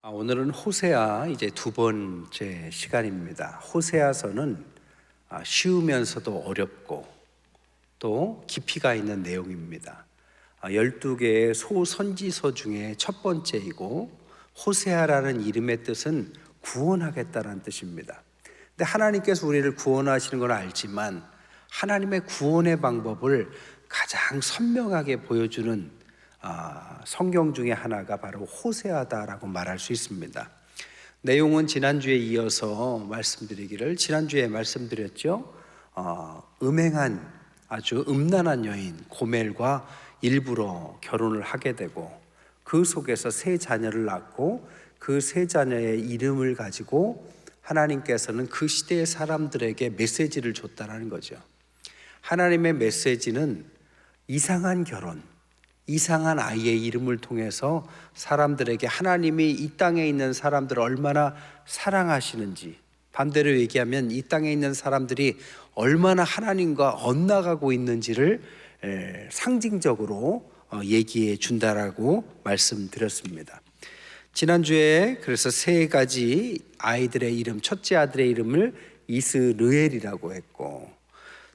오늘은 호세아 이제 두 번째 시간입니다. 호세아서는 쉬우면서도 어렵고 또 깊이가 있는 내용입니다. 12개의 소선지서 중에 첫 번째이고, 호세아라는 이름의 뜻은 구원하겠다라는 뜻입니다. 근데 하나님께서 우리를 구원하시는 걸 알지만 하나님의 구원의 방법을 가장 선명하게 보여주는 성경 중에 하나가 바로 호세아다라고 말할 수 있습니다. 내용은 지난주에 이어서 말씀드리기를, 지난주에 말씀드렸죠. 음행한 아주 음란한 여인 고멜과 일부러 결혼을 하게 되고, 그 속에서 세 자녀를 낳고 그 세 자녀의 이름을 가지고 하나님께서는 그 시대의 사람들에게 메시지를 줬다는 거죠. 하나님의 메시지는 이상한 결혼, 이상한 아이의 이름을 통해서 사람들에게 하나님이 이 땅에 있는 사람들을 얼마나 사랑하시는지, 반대로 얘기하면 이 땅에 있는 사람들이 얼마나 하나님과 엇나가고 있는지를 상징적으로 얘기해 준다라고 말씀드렸습니다. 지난주에 그래서 세 가지 아이들의 이름, 첫째 아들의 이름을 이스르엘이라고 했고,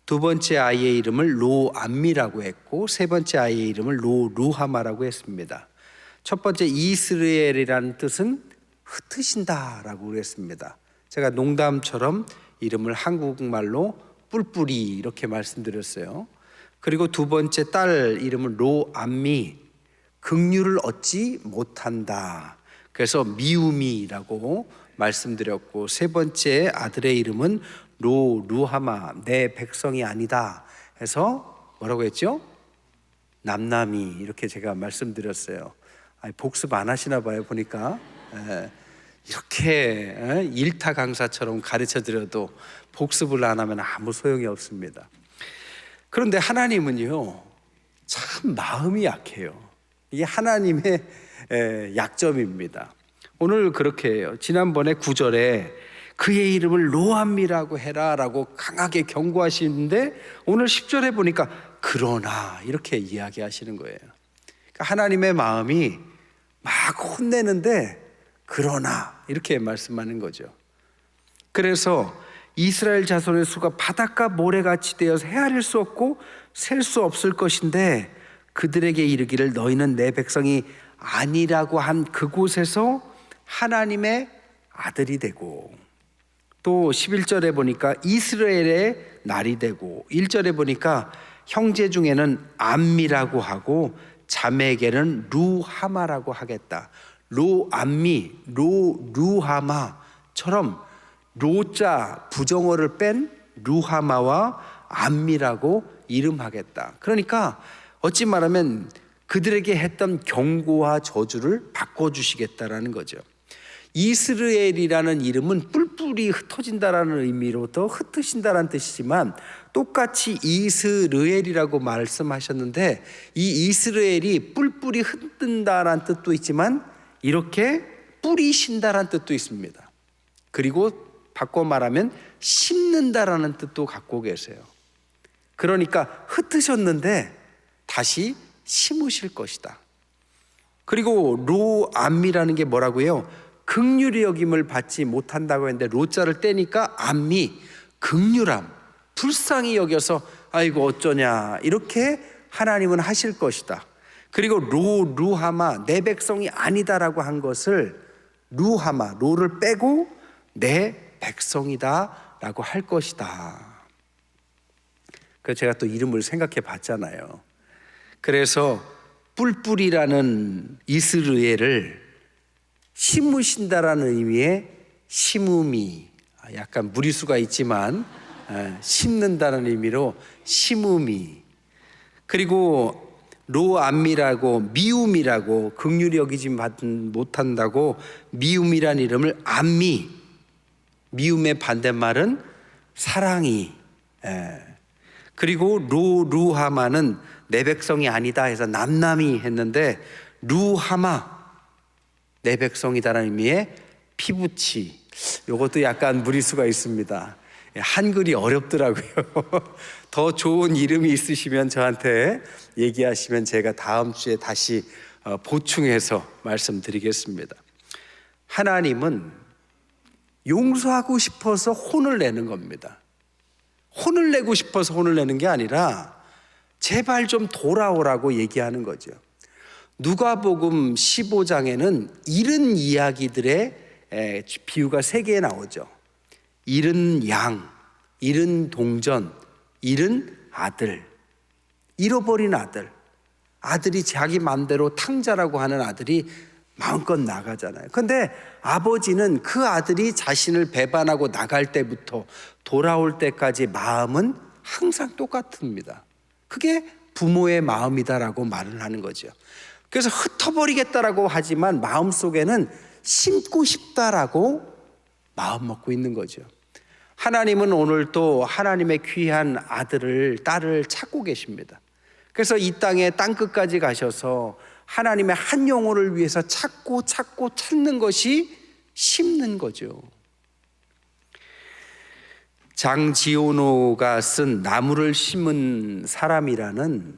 두 번째 아이의 이름을 로암미라고 했고, 세 번째 아이의 이름을 로루하마라고 했습니다. 첫 번째 이스라엘이라는 뜻은 흩으신다라고 그랬습니다. 제가 농담처럼 이름을 한국말로 뿔뿔이 이렇게 말씀드렸어요. 그리고 두 번째 딸 이름은 로암미, 긍휼을 얻지 못한다, 그래서 미움이라고 말씀드렸고, 세 번째 아들의 이름은 로루하마, 내 백성이 아니다 해서 뭐라고 했죠? 남남이, 이렇게 제가 말씀드렸어요. 복습 안 하시나 봐요, 보니까. 이렇게 일타 강사처럼 가르쳐 드려도 복습을 안 하면 아무 소용이 없습니다. 그런데 하나님은요, 참 마음이 약해요. 이게 하나님의 약점입니다. 오늘 그렇게 해요. 지난번에 9절에 그의 이름을 로암미라고 해라 라고 강하게 경고하시는데, 오늘 10절에 보니까 그러나 이렇게 이야기하시는 거예요. 그러니까 하나님의 마음이 막 혼내는데 그러나 이렇게 말씀하는 거죠. 그래서 이스라엘 자손의 수가 바닷가 모래같이 되어서 헤아릴 수 없고 셀 수 없을 것인데, 그들에게 이르기를 너희는 내 백성이 아니라고 한 그곳에서 하나님의 아들이 되고, 또 11절에 보니까 이스라엘의 날이 되고, 1절에 보니까 형제 중에는 암미라고 하고 자매에게는 루하마라고 하겠다. 로암미, 로루하마처럼 로자 부정어를 뺀 루하마와 암미라고 이름하겠다. 그러니까 어찌 말하면 그들에게 했던 경고와 저주를 바꿔주시겠다라는 거죠. 이스라엘이라는 이름은 뿔뿔이 흩어진다라는 의미로 더 흩으신다라는 뜻이지만, 똑같이 이스라엘이라고 말씀하셨는데, 이 이스라엘이 뿔뿔이 흩는다라는 뜻도 있지만 이렇게 뿌리신다라는 뜻도 있습니다. 그리고 바꿔 말하면 심는다라는 뜻도 갖고 계세요. 그러니까 흩으셨는데 다시 심으실 것이다. 그리고 로암미라는 게 뭐라고요? 긍휼히 여김을 받지 못한다고 했는데 로자를 떼니까 암미, 긍휼함, 불쌍히 여겨서 아이고 어쩌냐, 이렇게 하나님은 하실 것이다. 그리고 로루하마, 내 백성이 아니다라고 한 것을 루하마, 로를 빼고 내 백성이다 라고 할 것이다. 그래서 제가 또 이름을 생각해 봤잖아요. 그래서 뿔뿔이라는 이스라엘을 심으신다라는 의미의 심음이, 약간 무리수가 있지만 심는다는 의미로 심음이, 그리고 로암미라고 미움이라고, 긍휼히 여기지 못한다고 미움이란 이름을 암미, 미움의 반대말은 사랑이, 그리고 로루하마는 내 백성이 아니다 해서 남남이 했는데, 루하마 내 백성이다라는 의미의 피부치, 이것도 약간 무리수가 있습니다. 한글이 어렵더라고요. 더 좋은 이름이 있으시면 저한테 얘기하시면 제가 다음 주에 다시 보충해서 말씀드리겠습니다. 하나님은 용서하고 싶어서 혼을 내는 겁니다. 혼을 내고 싶어서 혼을 내는 게 아니라 제발 좀 돌아오라고 얘기하는 거죠. 누가복음 15장에는 잃은 이야기들의 비유가 3개 나오죠. 잃은 양, 잃은 동전, 잃은 아들, 잃어버린 아들. 아들이 자기 마음대로 탕자라고 하는 아들이 마음껏 나가잖아요. 그런데 아버지는 그 아들이 자신을 배반하고 나갈 때부터 돌아올 때까지 마음은 항상 똑같습니다. 그게 부모의 마음이다라고 말을 하는 거죠. 그래서 흩어버리겠다라고 하지만 마음속에는 심고 싶다라고 마음 먹고 있는 거죠. 하나님은 오늘 또 하나님의 귀한 아들을, 딸을 찾고 계십니다. 그래서 이 땅의 땅끝까지 가셔서 하나님의 한 영혼을 위해서 찾고 찾는 것이 심는 거죠. 장지오노가 쓴 나무를 심은 사람이라는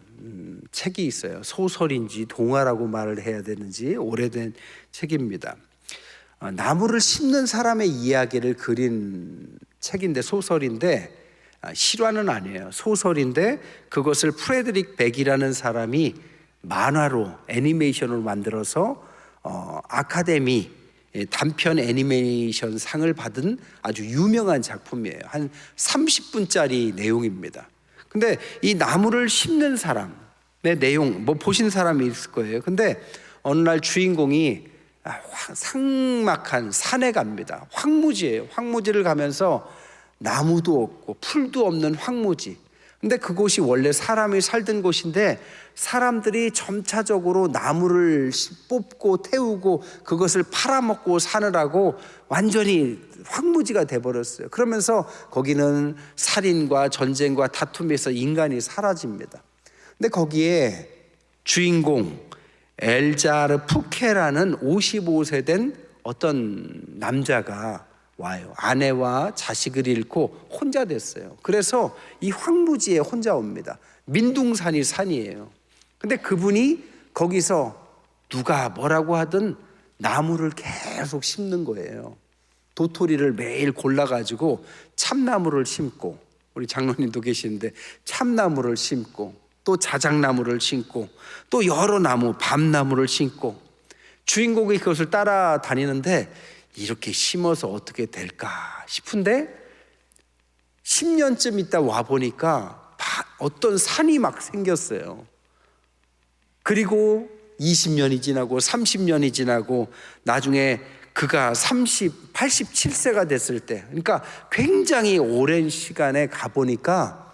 책이 있어요. 소설인지 동화라고 말을 해야 되는지 오래된 책입니다. 나무를 심는 사람의 이야기를 그린 책인데, 소설인데, 실화는 아니에요. 소설인데 그것을 프레드릭 백이라는 사람이 만화로, 애니메이션으로 만들어서 아카데미 단편 애니메이션 상을 받은 아주 유명한 작품이에요. 한 30분짜리 내용입니다. 근데 이 나무를 심는 사람의 내용, 뭐 보신 사람이 있을 거예요. 근데 어느 날 주인공이 삭막한 산에 갑니다. 황무지예요. 황무지를 가면서 나무도 없고 풀도 없는 황무지. 근데 그곳이 원래 사람이 살던 곳인데 사람들이 점차적으로 나무를 뽑고 태우고 그것을 팔아먹고 사느라고 완전히 황무지가 돼버렸어요. 그러면서 거기는 살인과 전쟁과 다툼에서 인간이 사라집니다. 근데 거기에 주인공 엘자르 푸케라는 55세 된 어떤 남자가 와요. 아내와 자식을 잃고 혼자 됐어요. 그래서 이 황무지에 혼자 옵니다. 민둥산이 산이에요. 근데 그분이 거기서 누가 뭐라고 하든 나무를 계속 심는 거예요. 도토리를 매일 골라가지고 참나무를 심고, 우리 장로님도 계시는데 참나무를 심고, 또 자작나무를 심고, 또 여러 나무, 밤나무를 심고, 주인공이 그것을 따라다니는데 이렇게 심어서 어떻게 될까 싶은데 10년쯤 있다 와보니까 어떤 산이 막 생겼어요. 그리고 20년이 지나고 30년이 지나고 나중에 그가 87세가 됐을 때, 그러니까 굉장히 오랜 시간에 가보니까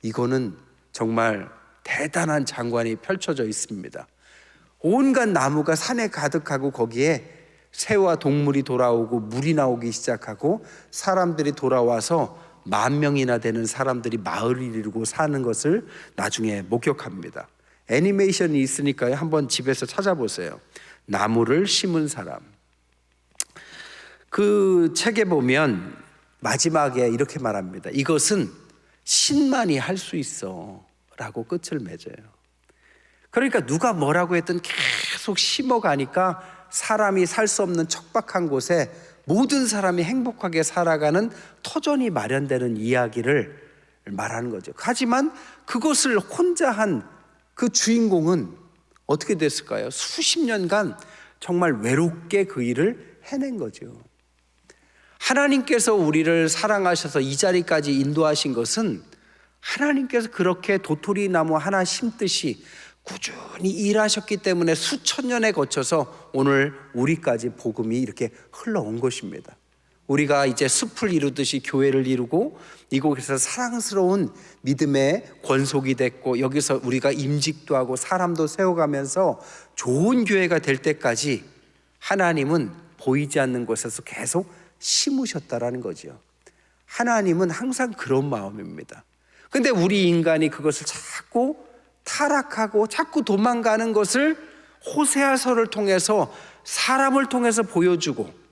이거는 정말 대단한 장관이 펼쳐져 있습니다. 온갖 나무가 산에 가득하고 거기에 새와 동물이 돌아오고 물이 나오기 시작하고 사람들이 돌아와서 10,000명이나 되는 사람들이 마을을 이루고 사는 것을 나중에 목격합니다. 애니메이션이 있으니까요. 한번 집에서 찾아보세요. 나무를 심은 사람. 그 책에 보면 마지막에 이렇게 말합니다. 이것은 신만이 할 수 있어 라고 끝을 맺어요. 그러니까 누가 뭐라고 했든 계속 심어가니까 사람이 살 수 없는 척박한 곳에 모든 사람이 행복하게 살아가는 터전이 마련되는 이야기를 말하는 거죠. 하지만 그것을 혼자 한 그 주인공은 어떻게 됐을까요? 수십 년간 정말 외롭게 그 일을 해낸 거죠. 하나님께서 우리를 사랑하셔서 이 자리까지 인도하신 것은 하나님께서 그렇게 도토리 나무 하나 심듯이 꾸준히 일하셨기 때문에 수천 년에 거쳐서 오늘 우리까지 복음이 이렇게 흘러온 것입니다. 우리가 이제 숲을 이루듯이 교회를 이루고 이곳에서 사랑스러운 믿음의 권속이 됐고 여기서 우리가 임직도 하고 사람도 세워가면서 좋은 교회가 될 때까지 하나님은 보이지 않는 곳에서 계속 심으셨다라는 거죠. 하나님은 항상 그런 마음입니다. 근데 우리 인간이 그것을 자꾸 타락하고 자꾸 도망가는 것을 호세아서를 통해서 사람을 통해서 보여주고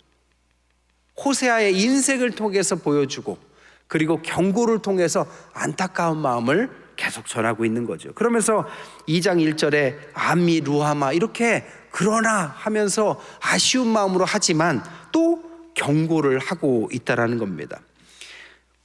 호세아의 인생을 통해서 보여주고 그리고 경고를 통해서 안타까운 마음을 계속 전하고 있는 거죠. 그러면서 2장 1절에 암미 루하마 이렇게 그러나 하면서 아쉬운 마음으로 하지만 또 경고를 하고 있다라는 겁니다.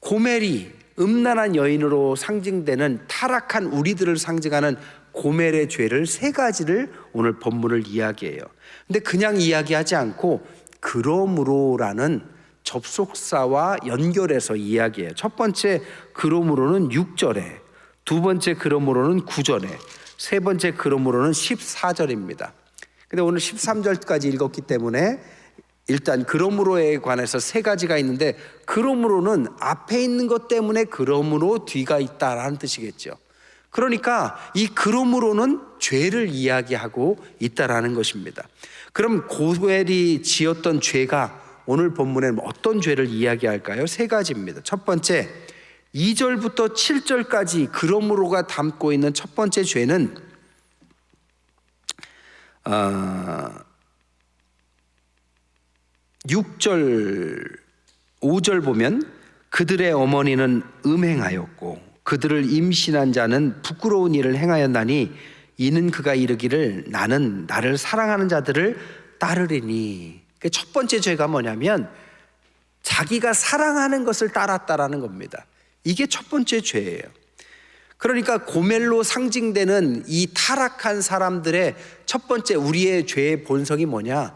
고멜이 음란한 여인으로 상징되는 타락한 우리들을 상징하는 고멜의 죄를 세 가지를 오늘 본문을 이야기해요. 근데 그냥 이야기하지 않고 그러므로라는 접속사와 연결해서 이야기해요. 첫 번째 그러므로는 6절에, 두 번째 그러므로는 9절에, 세 번째 그러므로는 14절입니다. 근데 오늘 13절까지 읽었기 때문에 일단 그러므로에 관해서 세 가지가 있는데, 그러므로는 앞에 있는 것 때문에 그러므로 뒤가 있다라는 뜻이겠죠. 그러니까 이 그러므로는 죄를 이야기하고 있다라는 것입니다. 그럼 고멜이 지었던 죄가 오늘 본문에는 어떤 죄를 이야기할까요? 세 가지입니다. 첫 번째, 2절부터 7절까지 그러므로가 담고 있는 첫 번째 죄는 6절, 5절 보면 그들의 어머니는 음행하였고 그들을 임신한 자는 부끄러운 일을 행하였나니 이는 그가 이르기를 나는 나를 사랑하는 자들을 따르리니. 첫 번째 죄가 뭐냐면 자기가 사랑하는 것을 따랐다라는 겁니다. 이게 첫 번째 죄예요. 그러니까 고멜로 상징되는 이 타락한 사람들의 첫 번째 우리의 죄의 본성이 뭐냐?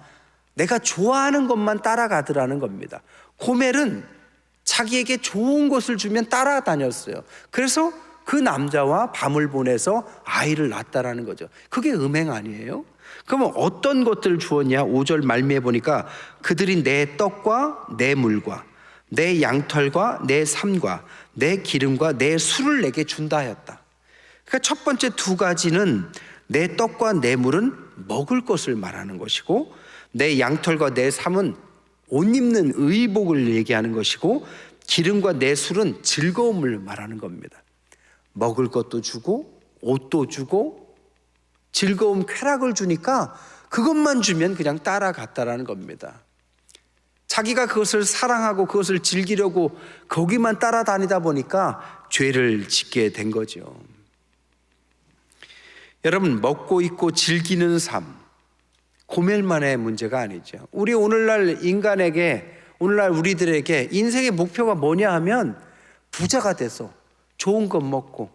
내가 좋아하는 것만 따라가더라는 겁니다. 고멜은 자기에게 좋은 것을 주면 따라다녔어요. 그래서 그 남자와 밤을 보내서 아이를 낳았다라는 거죠. 그게 음행 아니에요? 그러면 어떤 것들을 주었냐? 5절 말미에 보니까 그들이 내 떡과 내 물과 내 양털과 내 삶과 내 기름과 내 술을 내게 준다 하였다. 그러니까 첫 번째 두 가지는 내 떡과 내 물은 먹을 것을 말하는 것이고, 내 양털과 내 삶은 옷 입는 의복을 얘기하는 것이고, 기름과 내 술은 즐거움을 말하는 겁니다. 먹을 것도 주고 옷도 주고 즐거움, 쾌락을 주니까 그것만 주면 그냥 따라갔다라는 겁니다. 자기가 그것을 사랑하고 그것을 즐기려고 거기만 따라다니다 보니까 죄를 짓게 된 거죠. 여러분, 먹고 있고 즐기는 삶, 고멜만의 문제가 아니죠. 우리 오늘날 인간에게, 오늘날 우리들에게 인생의 목표가 뭐냐 하면 부자가 돼서 좋은 것 먹고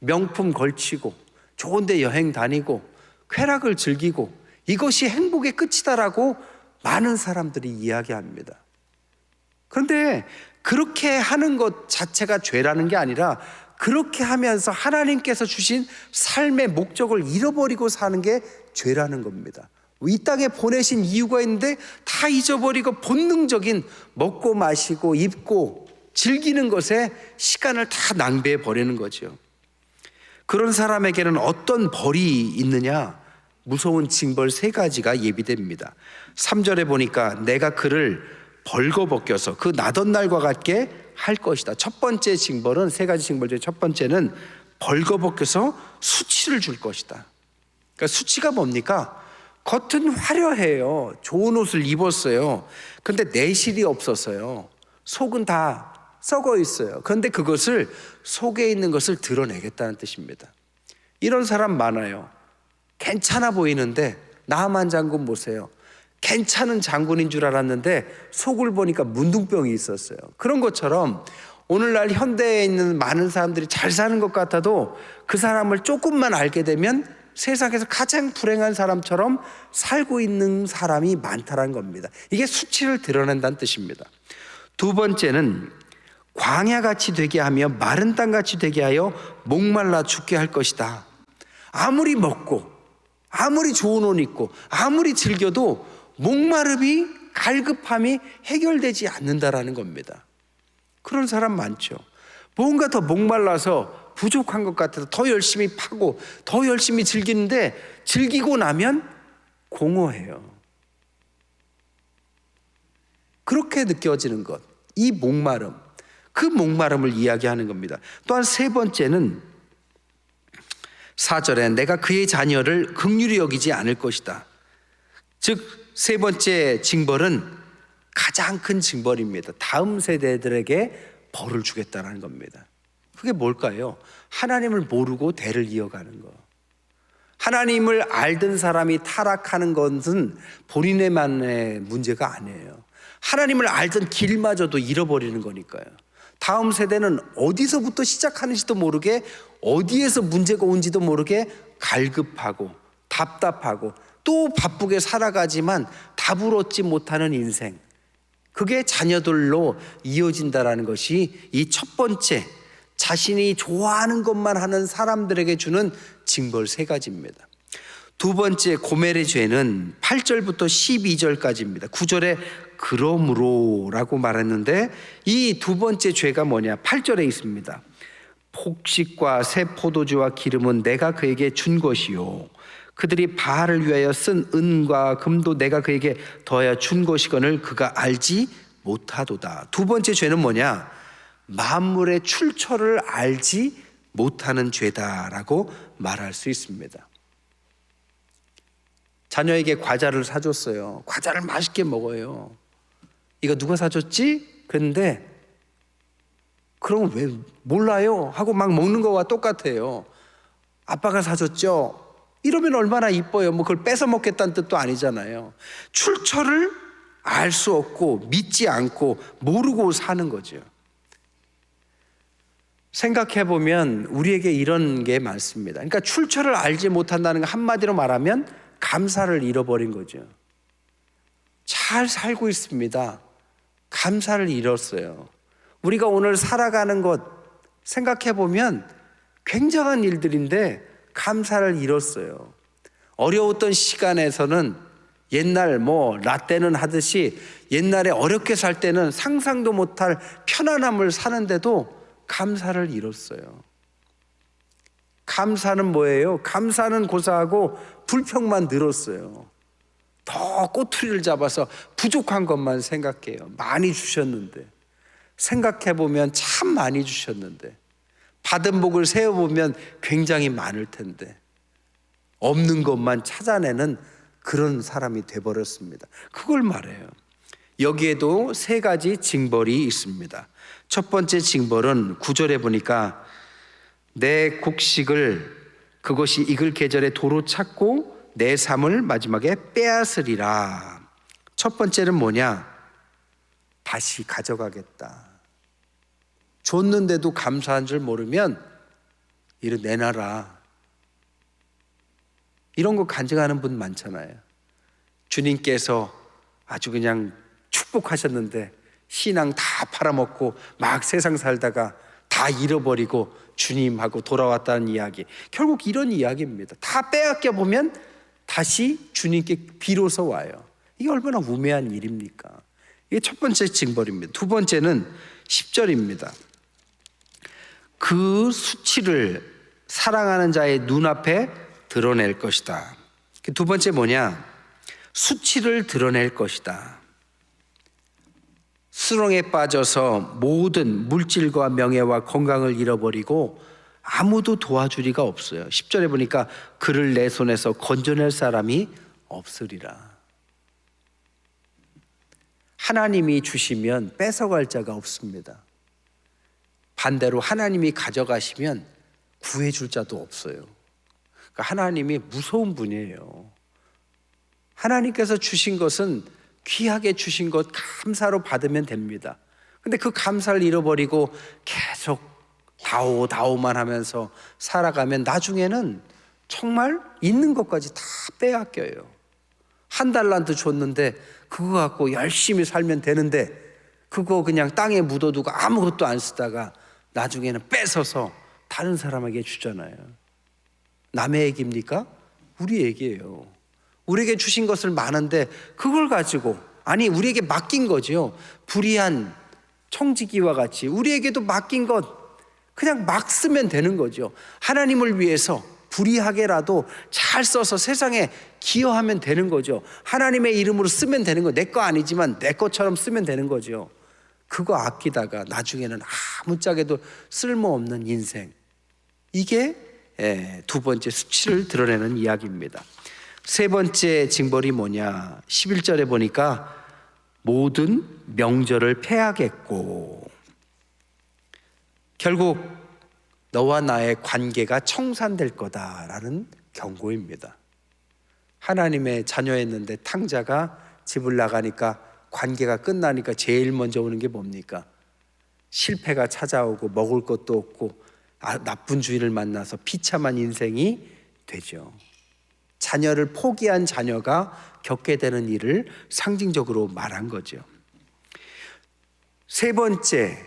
명품 걸치고 좋은 데 여행 다니고 쾌락을 즐기고 이것이 행복의 끝이다라고 많은 사람들이 이야기합니다. 그런데 그렇게 하는 것 자체가 죄라는 게 아니라 그렇게 하면서 하나님께서 주신 삶의 목적을 잃어버리고 사는 게 죄라는 겁니다. 이 땅에 보내신 이유가 있는데 다 잊어버리고 본능적인 먹고 마시고 입고 즐기는 것에 시간을 다 낭비해 버리는 거죠. 그런 사람에게는 어떤 벌이 있느냐? 무서운 징벌 세 가지가 예비됩니다. 3절에 보니까 내가 그를 벌거벗겨서 그 나던 날과 같게 할 것이다. 첫 번째 징벌은, 세 가지 징벌 중에 첫 번째는 벌거벗겨서 수치를 줄 것이다. 그러니까 수치가 뭡니까? 겉은 화려해요. 좋은 옷을 입었어요. 근데 내실이 없었어요. 속은 다 썩어 있어요. 그런데 그것을, 속에 있는 것을 드러내겠다는 뜻입니다. 이런 사람 많아요. 괜찮아 보이는데 나만 장군 보세요. 괜찮은 장군인 줄 알았는데 속을 보니까 문둥병이 있었어요. 그런 것처럼 오늘날 현대에 있는 많은 사람들이 잘 사는 것 같아도 그 사람을 조금만 알게 되면 세상에서 가장 불행한 사람처럼 살고 있는 사람이 많다는 겁니다. 이게 수치를 드러낸다는 뜻입니다. 두 번째는 광야같이 되게 하며 마른 땅같이 되게 하여 목말라 죽게 할 것이다. 아무리 먹고 아무리 좋은 옷 입고 아무리 즐겨도 목마름이, 갈급함이 해결되지 않는다라는 겁니다. 그런 사람 많죠. 뭔가 더 목말라서 부족한 것 같아서 더 열심히 파고 더 열심히 즐기는데 즐기고 나면 공허해요. 그렇게 느껴지는 것, 이 목마름, 그 목마름을 이야기하는 겁니다. 또한 세 번째는 4절에 내가 그의 자녀를 긍휼히 여기지 않을 것이다. 즉 세 번째 징벌은 가장 큰 징벌입니다. 다음 세대들에게 벌을 주겠다는 겁니다. 그게 뭘까요? 하나님을 모르고 대를 이어가는 거. 하나님을 알던 사람이 타락하는 것은 본인의만의 문제가 아니에요. 하나님을 알던 길마저도 잃어버리는 거니까요. 다음 세대는 어디서부터 시작하는지도 모르게, 어디에서 문제가 온지도 모르게 갈급하고 답답하고 또 바쁘게 살아가지만 답을 얻지 못하는 인생, 그게 자녀들로 이어진다라는 것이 이 첫 번째, 자신이 좋아하는 것만 하는 사람들에게 주는 징벌 세 가지입니다. 두 번째 고멜의 죄는 8절부터 12절까지입니다. 9절에 그러므로라고 말했는데 이 두 번째 죄가 뭐냐? 8절에 있습니다. 폭식과 새 포도주와 기름은 내가 그에게 준 것이요 그들이 바알을 위하여 쓴 은과 금도 내가 그에게 더하여 준 것이거늘 그가 알지 못하도다. 두 번째 죄는 뭐냐? 만물의 출처를 알지 못하는 죄다라고 말할 수 있습니다. 자녀에게 과자를 사줬어요. 과자를 맛있게 먹어요. 이거 누가 사줬지? 그런데 그럼 왜 몰라요? 하고 막 먹는 거와 똑같아요. 아빠가 사줬죠? 이러면 얼마나 이뻐요. 뭐 그걸 뺏어 먹겠다는 뜻도 아니잖아요. 출처를 알 수 없고 믿지 않고 모르고 사는 거죠. 생각해 보면 우리에게 이런 게 많습니다. 그러니까 출처를 알지 못한다는 거 한마디로 말하면 감사를 잃어버린 거죠. 잘 살고 있습니다. 감사를 잃었어요. 우리가 오늘 살아가는 것 생각해 보면 굉장한 일들인데 감사를 잃었어요. 어려웠던 시간에서는 옛날 라떼는 하듯이 옛날에 어렵게 살 때는 상상도 못할 편안함을 사는데도 감사를 잃었어요. 감사는 뭐예요? 감사는 고사하고 불평만 늘었어요. 더 꼬투리를 잡아서 부족한 것만 생각해요. 많이 주셨는데, 생각해보면 참 많이 주셨는데, 받은 복을 세어보면 굉장히 많을 텐데 없는 것만 찾아내는 그런 사람이 돼버렸습니다. 그걸 말해요. 여기에도 세 가지 징벌이 있습니다. 첫 번째 징벌은 9절에 보니까 내 곡식을 그것이 익을 계절에 도로 찾고 내 삶을 마지막에 빼앗으리라. 첫 번째는 뭐냐? 다시 가져가겠다. 줬는데도 감사한 줄 모르면 이리 내놔라. 이런 거 간증하는 분 많잖아요. 주님께서 아주 그냥 축복하셨는데 신앙 다 팔아먹고 막 세상 살다가 다 잃어버리고 주님하고 돌아왔다는 이야기. 결국 이런 이야기입니다. 다 빼앗겨 보면 다시 주님께 비로소 와요. 이게 얼마나 우매한 일입니까? 이게 첫 번째 징벌입니다. 두 번째는 10절입니다. 그 수치를 사랑하는 자의 눈앞에 드러낼 것이다. 두 번째 뭐냐? 수치를 드러낼 것이다. 수렁에 빠져서 모든 물질과 명예와 건강을 잃어버리고 아무도 도와주리가 없어요. 10절에 보니까 그를 내 손에서 건져낼 사람이 없으리라. 하나님이 주시면 뺏어갈 자가 없습니다. 반대로 하나님이 가져가시면 구해줄 자도 없어요. 그러니까 하나님이 무서운 분이에요. 하나님께서 주신 것은 귀하게 주신 것 감사로 받으면 됩니다. 근데 그 감사를 잃어버리고 계속 다오만 하면서 살아가면 나중에는 정말 있는 것까지 다 빼앗겨요. 한 달란트 줬는데 그거 갖고 열심히 살면 되는데 그거 그냥 땅에 묻어두고 아무것도 안 쓰다가 나중에는 뺏어서 다른 사람에게 주잖아요. 남의 얘기입니까? 우리 얘기예요. 우리에게 주신 것을 많은데 그걸 가지고, 아니 우리에게 맡긴 거죠. 불의한 청지기와 같이 우리에게도 맡긴 것 그냥 막 쓰면 되는 거죠. 하나님을 위해서 불의하게라도 잘 써서 세상에 기여하면 되는 거죠. 하나님의 이름으로 쓰면 되는 거. 내 거 아니지만 내 것처럼 쓰면 되는 거죠. 그거 아끼다가 나중에는 아무짝에도 쓸모없는 인생. 이게 두 번째 수치를 드러내는 이야기입니다. 세 번째 징벌이 뭐냐? 11절에 보니까 모든 명절을 폐하겠고, 결국 너와 나의 관계가 청산될 거다라는 경고입니다. 하나님의 자녀였는데 탕자가 집을 나가니까 관계가 끝나니까 제일 먼저 오는 게 뭡니까? 실패가 찾아오고 먹을 것도 없고 나쁜 주인을 만나서 비참한 인생이 되죠. 자녀를 포기한 자녀가 겪게 되는 일을 상징적으로 말한 거죠. 세 번째,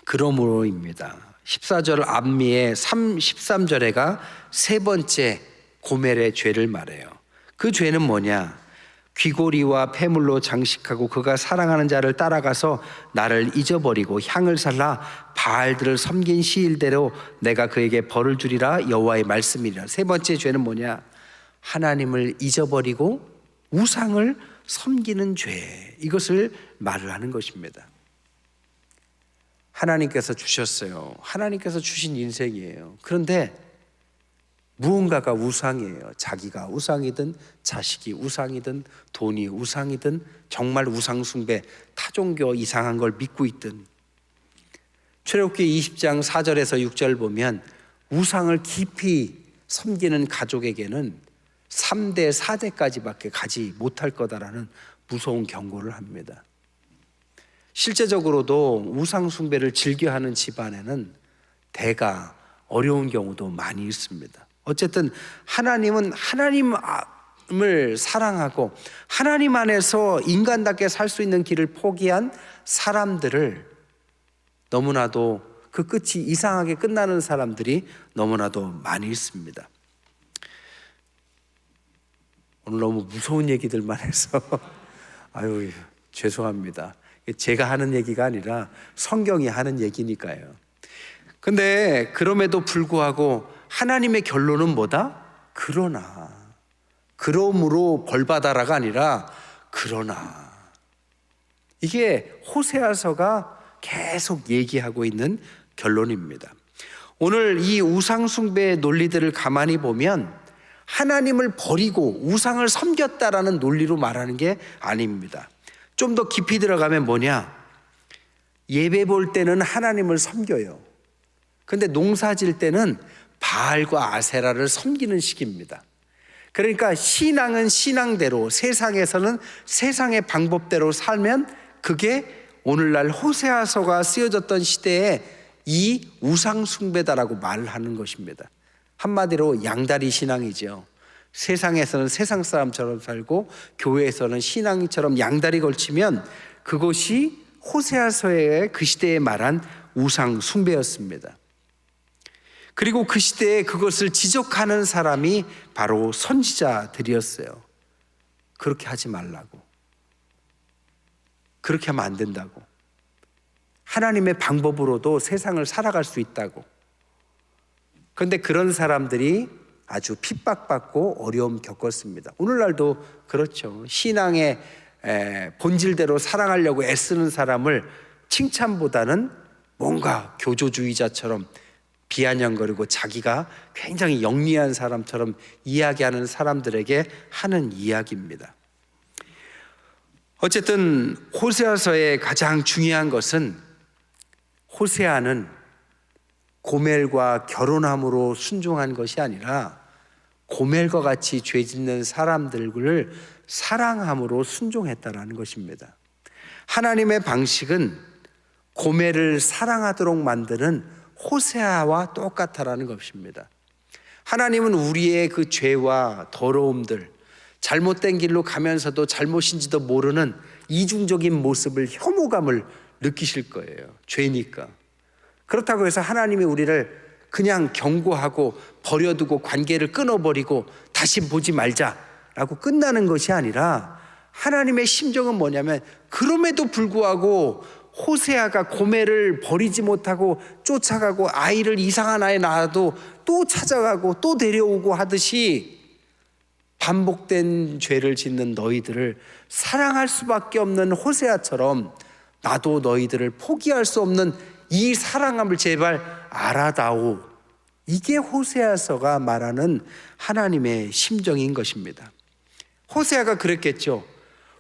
그러므로입니다. 14절 앞미의 13절에가 세 번째 고멜의 죄를 말해요. 그 죄는 뭐냐? 귀고리와 폐물로 장식하고 그가 사랑하는 자를 따라가서 나를 잊어버리고 향을 살라 바알들을 섬긴 시일대로 내가 그에게 벌을 주리라 여호와의 말씀이라. 세 번째 죄는 뭐냐? 하나님을 잊어버리고 우상을 섬기는 죄, 이것을 말을 하는 것입니다. 하나님께서 주셨어요. 하나님께서 주신 인생이에요. 그런데 무언가가 우상이에요. 자기가 우상이든 자식이 우상이든 돈이 우상이든 정말 우상 숭배, 타종교 이상한 걸 믿고 있든. 출애굽기 20장 4절에서 6절 보면 우상을 깊이 섬기는 가족에게는 3대 4대까지밖에 가지 못할 거다라는 무서운 경고를 합니다. 실제적으로도 우상 숭배를 즐겨하는 집안에는 대가 어려운 경우도 많이 있습니다. 어쨌든 하나님은 하나님을 사랑하고 하나님 안에서 인간답게 살 수 있는 길을 포기한 사람들을 너무나도 그 끝이 이상하게 끝나는 사람들이 너무나도 많이 있습니다. 오늘 너무 무서운 얘기들만 해서 아유 죄송합니다. 제가 하는 얘기가 아니라 성경이 하는 얘기니까요. 근데 그럼에도 불구하고 하나님의 결론은 뭐다? 그러므로 벌받아라가 아니라 그러나. 이게 호세아서가 계속 얘기하고 있는 결론입니다. 오늘 이 우상숭배의 논리들을 가만히 보면 하나님을 버리고 우상을 섬겼다라는 논리로 말하는 게 아닙니다. 좀 더 깊이 들어가면 뭐냐? 예배 볼 때는 하나님을 섬겨요. 근데 농사 질 때는 바알과 아세라를 섬기는 식입니다. 그러니까 신앙은 신앙대로, 세상에서는 세상의 방법대로 살면 그게 오늘날 호세아서가 쓰여졌던 시대에 이 우상 숭배다라고 말을 하는 것입니다. 한마디로 양다리 신앙이죠. 세상에서는 세상 사람처럼 살고 교회에서는 신앙처럼 양다리 걸치면 그것이 호세아서의 그 시대에 말한 우상 숭배였습니다. 그리고 그 시대에 그것을 지적하는 사람이 바로 선지자들이었어요. 그렇게 하지 말라고. 그렇게 하면 안 된다고. 하나님의 방법으로도 세상을 살아갈 수 있다고. 그런데 그런 사람들이 아주 핍박받고 어려움 겪었습니다. 오늘날도 그렇죠. 신앙의 본질대로 사랑하려고 애쓰는 사람을 칭찬보다는 뭔가 교조주의자처럼 비아냥거리고 자기가 굉장히 영리한 사람처럼 이야기하는 사람들에게 하는 이야기입니다. 어쨌든 호세아서의 가장 중요한 것은 호세아는 고멜과 결혼함으로 순종한 것이 아니라 고멜과 같이 죄 짓는 사람들을 사랑함으로 순종했다라는 것입니다. 하나님의 방식은 고멜을 사랑하도록 만드는 호세아와 똑같다라는 것입니다. 하나님은 우리의 그 죄와 더러움들, 잘못된 길로 가면서도 잘못인지도 모르는 이중적인 모습을, 혐오감을 느끼실 거예요. 죄니까. 그렇다고 해서 하나님이 우리를 그냥 경고하고 버려두고 관계를 끊어버리고 다시 보지 말자라고 끝나는 것이 아니라 하나님의 심정은 뭐냐면 그럼에도 불구하고 호세아가 고멜을 버리지 못하고 쫓아가고 아이를 이상한 아이 낳아도 또 찾아가고 또 데려오고 하듯이 반복된 죄를 짓는 너희들을 사랑할 수밖에 없는 호세아처럼 나도 너희들을 포기할 수 없는 이 사랑함을 제발 알아다오. 이게 호세아서가 말하는 하나님의 심정인 것입니다. 호세아가 그랬겠죠.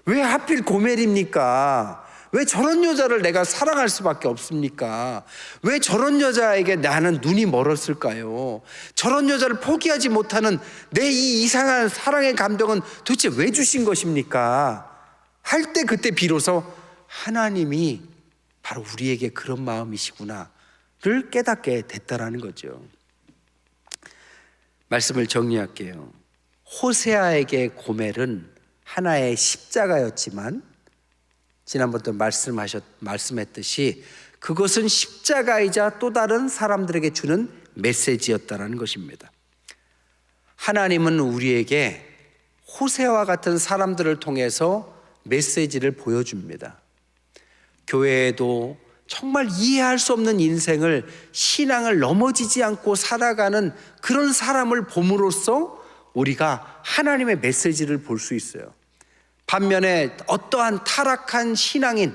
왜 하필 고멜입니까? 왜 저런 여자를 내가 사랑할 수밖에 없습니까? 왜 저런 여자에게 나는 눈이 멀었을까요? 저런 여자를 포기하지 못하는 내 이 이상한 사랑의 감정은 도대체 왜 주신 것입니까? 할 때 그때 비로소 하나님이 바로 우리에게 그런 마음이시구나를 깨닫게 됐다라는 거죠. 말씀을 정리할게요. 호세아에게 고멜은 하나의 십자가였지만 지난번도 말씀했듯이 그것은 십자가이자 또 다른 사람들에게 주는 메시지였다는 것입니다. 하나님은 우리에게 호세아와 같은 사람들을 통해서 메시지를 보여줍니다. 교회에도 정말 이해할 수 없는 인생을, 신앙을 넘어지지 않고 살아가는 그런 사람을 봄으로써 우리가 하나님의 메시지를 볼 수 있어요. 반면에 어떠한 타락한 신앙인,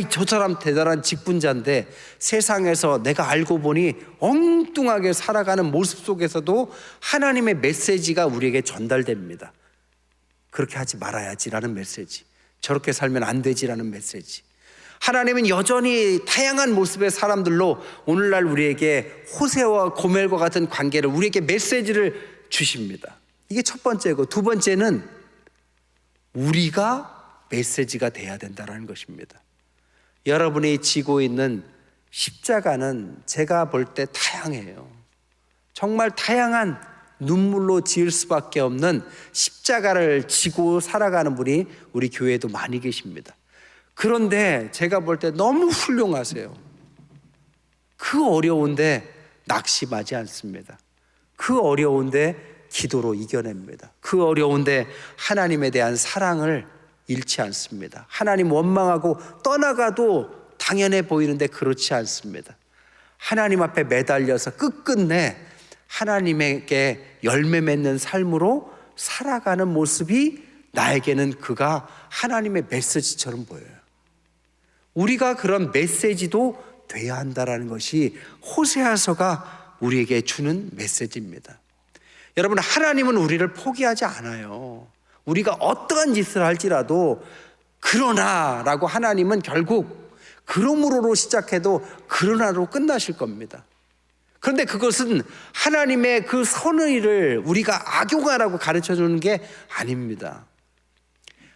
저 사람 대단한 직분자인데 세상에서 내가 알고 보니 엉뚱하게 살아가는 모습 속에서도 하나님의 메시지가 우리에게 전달됩니다. 그렇게 하지 말아야지라는 메시지, 저렇게 살면 안 되지라는 메시지. 하나님은 여전히 다양한 모습의 사람들로 오늘날 우리에게 호세와 고멜과 같은 관계를, 우리에게 메시지를 주십니다. 이게 첫 번째고, 두 번째는 우리가 메시지가 돼야 된다는 것입니다. 여러분이 지고 있는 십자가는 제가 볼 때 다양해요. 정말 다양한 눈물로 지을 수밖에 없는 십자가를 지고 살아가는 분이 우리 교회에도 많이 계십니다. 그런데 제가 볼 때 너무 훌륭하세요. 그 어려운데 낙심하지 않습니다. 그 어려운데 기도로 이겨냅니다. 그 어려운데 하나님에 대한 사랑을 잃지 않습니다. 하나님 원망하고 떠나가도 당연해 보이는데 그렇지 않습니다. 하나님 앞에 매달려서 끝끝내 하나님에게 열매 맺는 삶으로 살아가는 모습이 나에게는 그가 하나님의 메시지처럼 보여요. 우리가 그런 메시지도 돼야 한다는 것이 호세아서가 우리에게 주는 메시지입니다. 여러분, 하나님은 우리를 포기하지 않아요. 우리가 어떠한 짓을 할지라도 그러나라고 하나님은 결국 그러므로로 시작해도 그러나로 끝나실 겁니다. 그런데 그것은 하나님의 그 선의를 우리가 악용하라고 가르쳐 주는 게 아닙니다.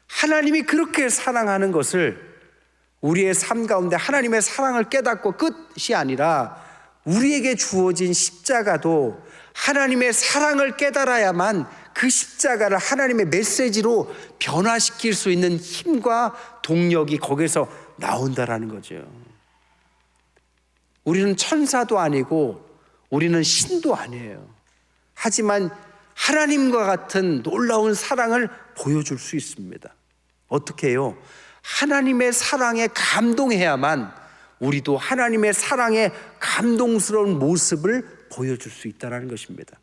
하나님이 그렇게 사랑하는 것을 우리의 삶 가운데 하나님의 사랑을 깨닫고 끝이 아니라 우리에게 주어진 십자가도 하나님의 사랑을 깨달아야만 그 십자가를 하나님의 메시지로 변화시킬 수 있는 힘과 동력이 거기서 나온다라는 거죠. 우리는 천사도 아니고 우리는 신도 아니에요. 하지만 하나님과 같은 놀라운 사랑을 보여줄 수 있습니다. 어떻게 해요? 하나님의 사랑에 감동해야만 우리도 하나님의 사랑의 감동스러운 모습을 보여줄 수 있다는 것입니다.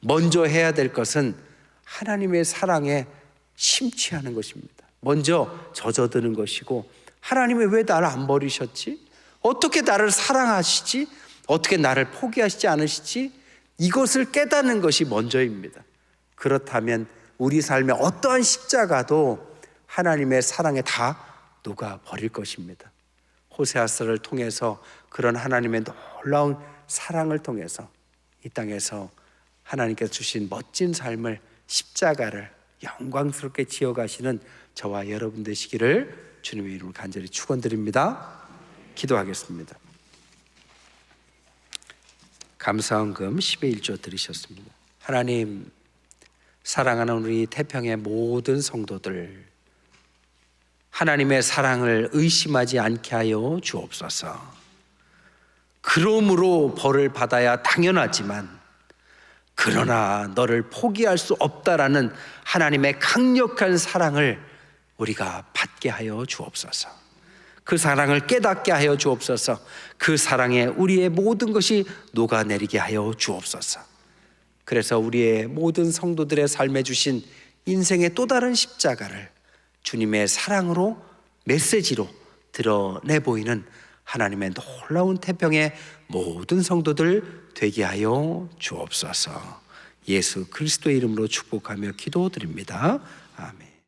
먼저 해야 될 것은 하나님의 사랑에 심취하는 것입니다. 먼저 젖어드는 것이고, 하나님이 왜 나를 안 버리셨지? 어떻게 나를 사랑하시지? 어떻게 나를 포기하시지 않으시지? 이것을 깨닫는 것이 먼저입니다. 그렇다면 우리 삶의 어떠한 십자가도 하나님의 사랑에 다 녹아버릴 것입니다. 호세아서를 통해서 그런 하나님의 놀라운 사랑을 통해서 이 땅에서 하나님께서 주신 멋진 삶을, 십자가를 영광스럽게 지어가시는 저와 여러분 되시기를 주님의 이름으로 간절히 축원드립니다. 기도하겠습니다. 감사헌금 10의 1조 들으셨습니다. 하나님, 사랑하는 우리 태평의 모든 성도들, 하나님의 사랑을 의심하지 않게 하여 주옵소서. 그러므로 벌을 받아야 당연하지만 그러나 너를 포기할 수 없다라는 하나님의 강력한 사랑을 우리가 받게 하여 주옵소서. 그 사랑을 깨닫게 하여 주옵소서. 그 사랑에 우리의 모든 것이 녹아내리게 하여 주옵소서. 그래서 우리의 모든 성도들의 삶에 주신 인생의 또 다른 십자가를 주님의 사랑으로, 메시지로 드러내 보이는 하나님의 놀라운 태평의 모든 성도들 되게 하여 주옵소서. 예수 그리스도의 이름으로 축복하며 기도드립니다. 아멘.